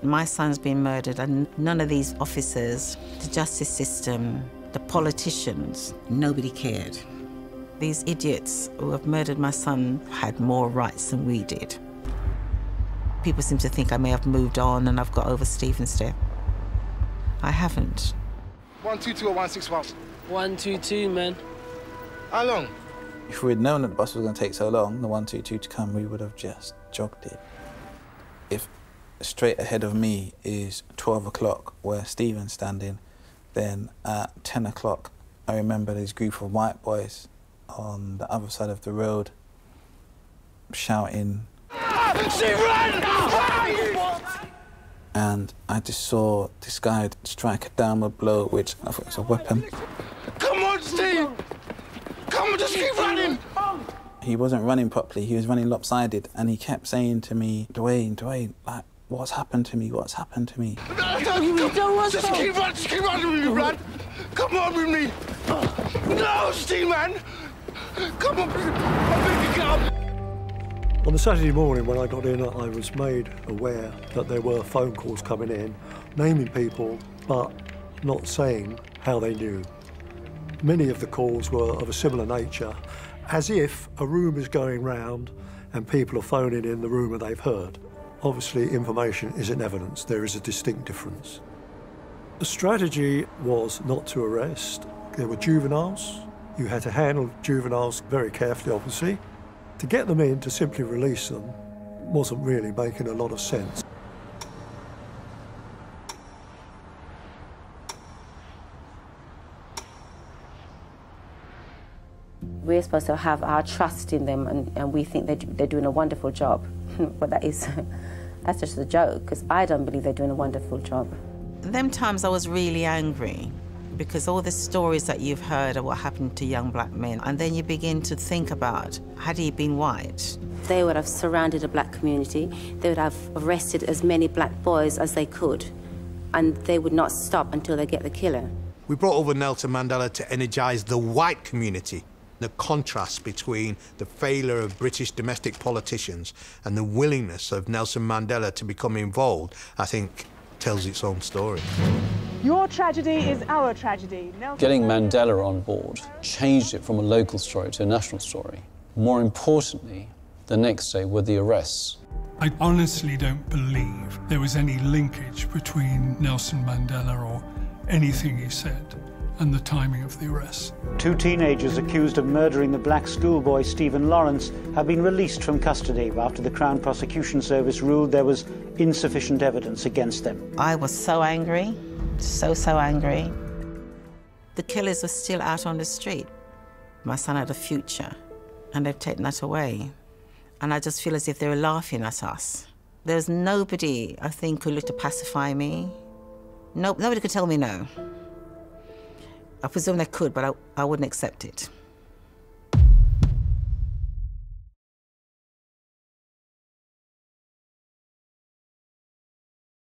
My son's been murdered, and none of these officers, the justice system, the politicians, nobody cared. These idiots who have murdered my son had more rights than we did. People seem to think I may have moved on and I've got over Stephen's death. I haven't. 122 or 161? 122, man. How long? If we'd known that the bus was going to take so long, the 122 to come, we would have just jogged it. If straight ahead of me is 12 o'clock where Stephen's standing, then at 10 o'clock, I remember this group of white boys on the other side of the road shouting, She ran! and I just saw this guy strike a downward blow, which I thought was a weapon. Come on, Steve! Come on, just keep running! He wasn't running properly, he was running lopsided, and he kept saying to me, Dwayne, like, what's happened to me, what's happened to me? Just keep running with me, blood! Come on with me! No, Steve, man! Come on, I'm picking up! On the Saturday morning when I got in, I was made aware that there were phone calls coming in, naming people, but not saying how they knew. Many of the calls were of a similar nature, as if a rumour is going round and people are phoning in the rumour they've heard. Obviously, information isn't evidence. There is a distinct difference. The strategy was not to arrest. There were juveniles. You had to handle juveniles very carefully, obviously. To get them in, to simply release them, wasn't really making a lot of sense. We're supposed to have our trust in them, and we think they're doing a wonderful job. But that's just a joke, because I don't believe they're doing a wonderful job. Them times I was really angry, because all the stories that you've heard of what happened to young black men, and then you begin to think about, had he been white? They would have surrounded the black community. They would have arrested as many black boys as they could, and they would not stop until they get the killer. We brought over Nelson Mandela to energise the white community. The contrast between the failure of British domestic politicians and the willingness of Nelson Mandela to become involved, I think, tells its own story. Your tragedy is our tragedy. Getting Mandela on board changed it from a local story to a national story. More importantly, the next day were the arrests. I honestly don't believe there was any linkage between Nelson Mandela or anything he said and the timing of the arrests. 2 teenagers accused of murdering the black schoolboy Stephen Lawrence have been released from custody after the Crown Prosecution Service ruled there was insufficient evidence against them. I was so angry, so angry. The killers were still out on the street. My son had a future, and they've taken that away. And I just feel as if they were laughing at us. There's nobody, I think, who looked to pacify me. Nobody could tell me no. I presume they could, but I wouldn't accept it.